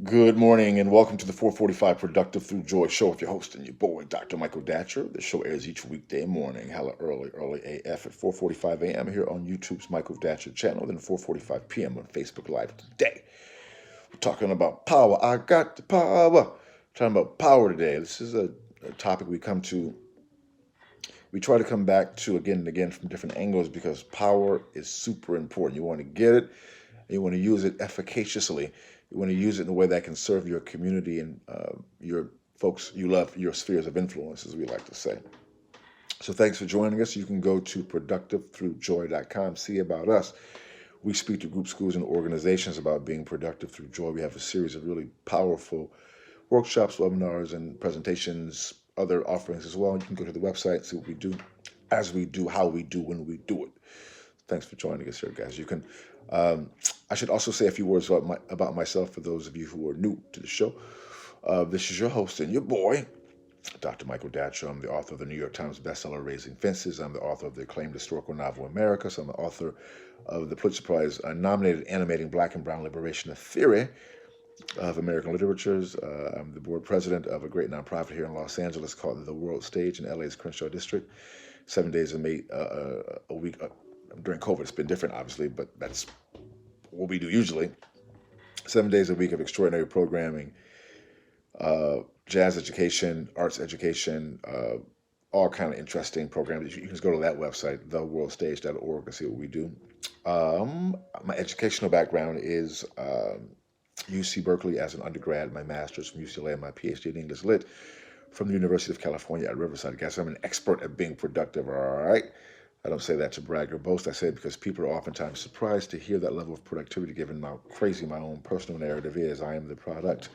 Good morning and welcome to the 445 Productive Through Joy show with your host and your boy, Dr. Michael Datcher. The show airs each weekday morning, hella early AF at 4:45 a.m. here on YouTube's Michael Datcher channel, then 4:45 p.m. on Facebook Live today. We're talking about power. I got the power. Talking about power today. This is a topic we try to come back to again and again from different angles because power is super important. You want to get it, you want to use it efficaciously. You want to use it in a way that can serve your community and your folks you love, your spheres of influence, as we like to say. So thanks for joining us. You can go to productivethroughjoy.com, see about us. We speak to groups, schools, and organizations about being productive through joy. We have a series of really powerful workshops, webinars, and presentations, other offerings as well. You can go to the website, see what we do, as we do, how we do, when we do it. Thanks for joining us here, guys. You can. I should also say a few words about myself for those of you who are new to the show. This is your host and your boy, Dr. Michael Datcher. I'm the author of the New York Times bestseller Raising Fences. I'm the author of the acclaimed historical novel Americus. I'm the author of the Pulitzer Prize nominated animating Black and Brown Liberation Theory of American Literatures. I'm the board president of a great nonprofit here in Los Angeles called The World Stage in LA's Crenshaw District. 7 days a week. During COVID, it's been different, obviously, but that's what we do usually. 7 days a week of extraordinary programming, jazz education, arts education, all kind of interesting programs. You can just go to that website, theworldstage.org, and see what we do. My educational background is UC Berkeley as an undergrad, my master's from UCLA, and my PhD in English Lit from the University of California at Riverside. I guess I'm an expert at being productive, all right? I don't say that to brag or boast. I say it because people are oftentimes surprised to hear that level of productivity given how crazy my own personal narrative is. I am the product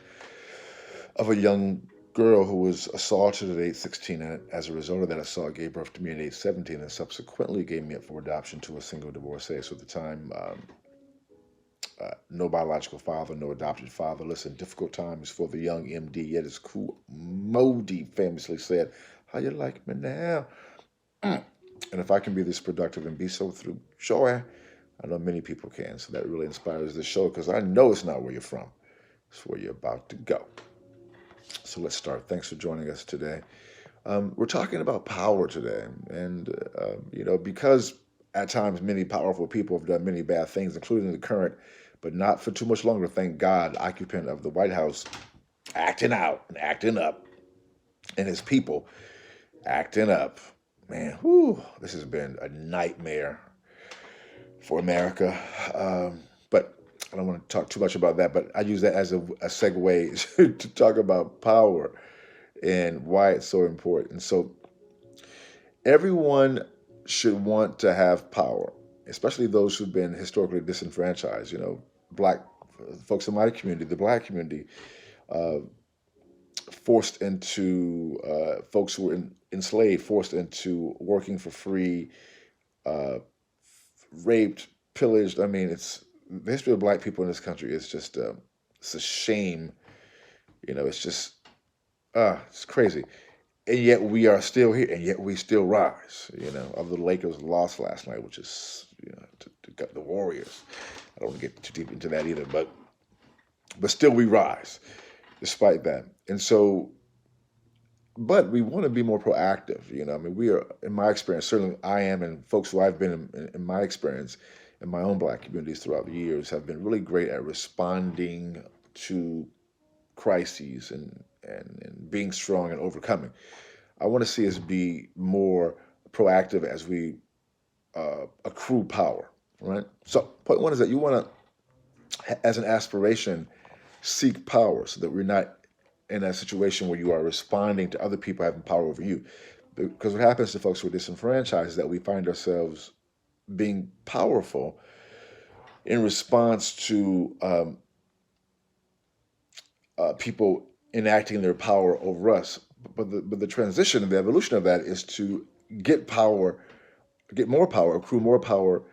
of a young girl who was assaulted at age 16, and as a result of that assault, gave birth to me at age 17 and subsequently gave me up for adoption to a single divorcee. So at the time, no biological father, no adopted father. Listen, difficult times for the young MD, yet as cool Modi famously said, "How you like me now?" And if I can be this productive and be so through joy, I know many people can. So that really inspires this show because I know it's not where you're from. It's where you're about to go. So let's start. Thanks for joining us today. We're talking about power today. And, because at times many powerful people have done many bad things, including the current, but not for too much longer, thank God, occupant of the White House acting out and acting up, and his people acting up. Man, this has been a nightmare for America. But I don't want to talk too much about that, but I use that as a segue to talk about power and why it's so important. So everyone should want to have power, especially those who've been historically disenfranchised. Black folks in my community, the Black community, forced into folks who were enslaved, forced into working for free, uh, raped, pillaged. I mean, it's the history of Black people in this country is just it's a shame. It's just it's crazy, and yet we are still here, and yet we still rise. Although the Lakers lost last night, which is to the Warriors. I don't want to get too deep into that either, but still we rise despite that. And so, but we want to be more proactive. I mean, we are, in my experience, certainly I am, and folks who I've been in my experience in my own Black communities throughout the years have been really great at responding to crises and being strong and overcoming. I want to see us be more proactive as we accrue power, right? So point one is that you want to, as an aspiration, seek power so that we're not in a situation where you are responding to other people having power over you. Because what happens to folks who are disenfranchised is that we find ourselves being powerful in response to people enacting their power over us. But the transition and the evolution of that is to get power, get more power, accrue more power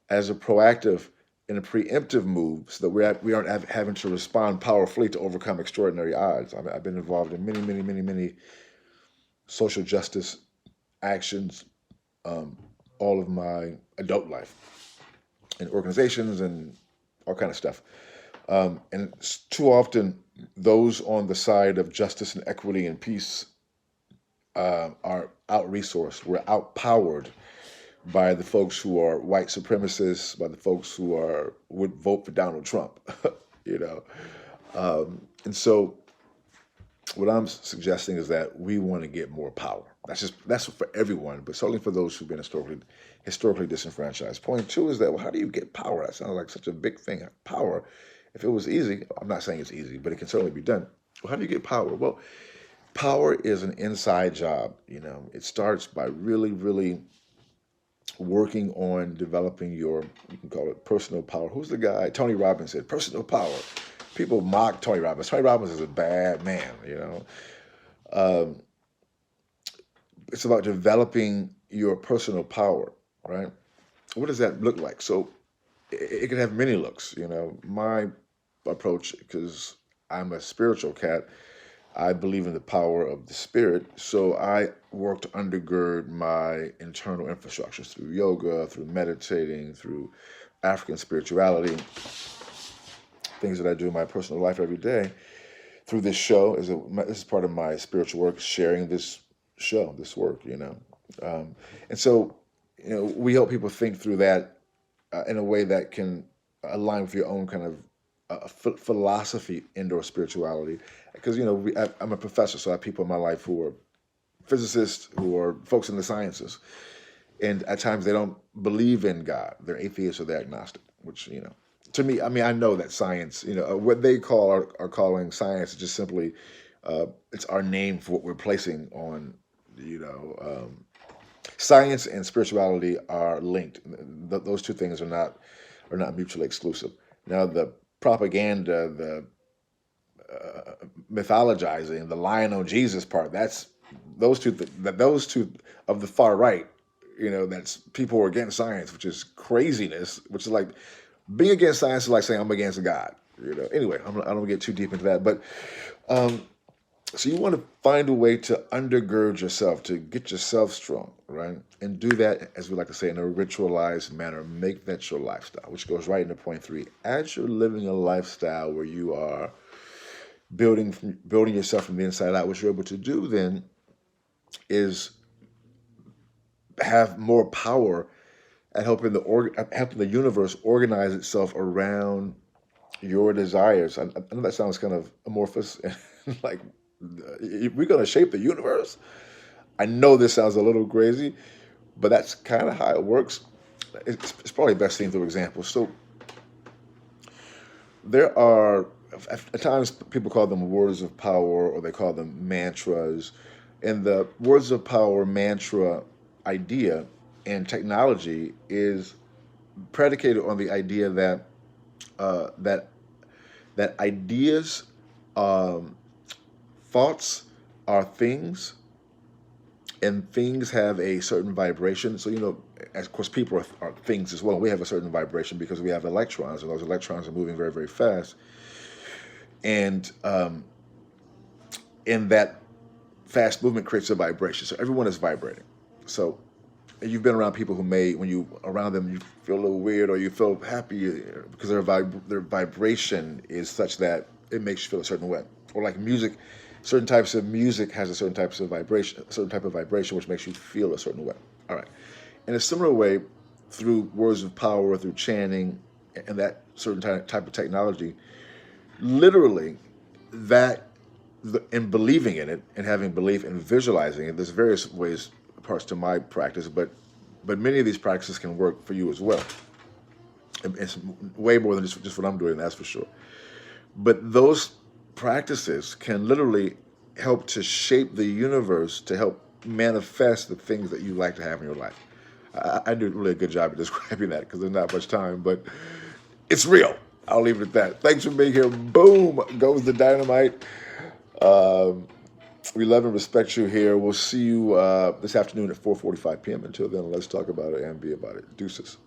as a proactive and a preemptive move so that we aren't having to respond powerfully to overcome extraordinary odds. I've been involved in many social justice actions all of my adult life in organizations and all kind of stuff. And too often, those on the side of justice and equity and peace are out resourced. We're outpowered by the folks who are white supremacists, by the folks who are would vote for Donald Trump. you know, and so what I'm suggesting is that we want to get more power. That's for everyone, but certainly for those who've been historically disenfranchised. Point two is that, well, how do you get power? That sounds like such a big thing. Power. If it was easy, I'm not saying it's easy, but it can certainly be done. Well, how do you get power? Well, power is an inside job. It starts by really, really working on developing your, you can call it personal power. Who's the guy? Tony Robbins said, personal power. People mock Tony Robbins. Tony Robbins is a bad man. Um, it's about developing your personal power, right? What does that look like? So it can have many looks. My approach, because I'm a spiritual cat, I believe in the power of the spirit. So I work to undergird my internal infrastructure through yoga, through meditating, through African spirituality, things that I do in my personal life every day. Through this show, this is part of my spiritual work, sharing this show, this work, and so, we help people think through that in a way that can align with your own kind of philosophy, indoor spirituality. Because I'm a professor, so I have people in my life who are physicists, who are folks in the sciences, and at times they don't believe in God. They're atheists or they're agnostic, which to me, I mean, I know that science, what they are calling science is just simply it's our name for what we're placing on, science and spirituality are linked. Those two things are not mutually exclusive. Now, the propaganda, the mythologizing, the lying on Jesus part, that's those two of the far right. That's people who are against science, which is craziness. Which is like being against science is like saying I'm against God. Anyway, I don't get too deep into that, but so you want to find a way to undergird yourself, to get yourself strong, right? And do that, as we like to say, in a ritualized manner. Make that your lifestyle, which goes right into point three. As you're living a lifestyle where you are building yourself from the inside out, what you're able to do then is have more power at helping the universe organize itself around your desires. I know that sounds kind of amorphous, like we're going to shape the universe. I know this sounds a little crazy, but that's kind of how it works. It's probably best seen through examples. So there are, at times people call them words of power, or they call them mantras. And the words of power mantra idea and technology is predicated on the idea that uh, that that ideas, um, thoughts are things, and things have a certain vibration. So, of course, people are things as well. We have a certain vibration because we have electrons, and those electrons are moving very, very fast. And in that fast movement creates a vibration. So everyone is vibrating. So you've been around people who when you around them, you feel a little weird or you feel happy because their vibration is such that it makes you feel a certain way. Or like music, certain types of music has a certain type of vibration which makes you feel a certain way. All right. In a similar way, through words of power, through chanting, and that certain type of technology, literally, in believing in it and having belief and visualizing it, there's various parts to my practice, but many of these practices can work for you as well. It's way more than just what I'm doing, that's for sure. But those practices can literally help to shape the universe, to help manifest the things that you like to have in your life. I do really a good job of describing that because there's not much time, but it's real. I'll leave it at that. Thanks for being here. Boom goes the dynamite. Um, we love and respect you here. We'll see you this afternoon at 4:45 p.m. Until then, let's talk about it and be about it. Deuces.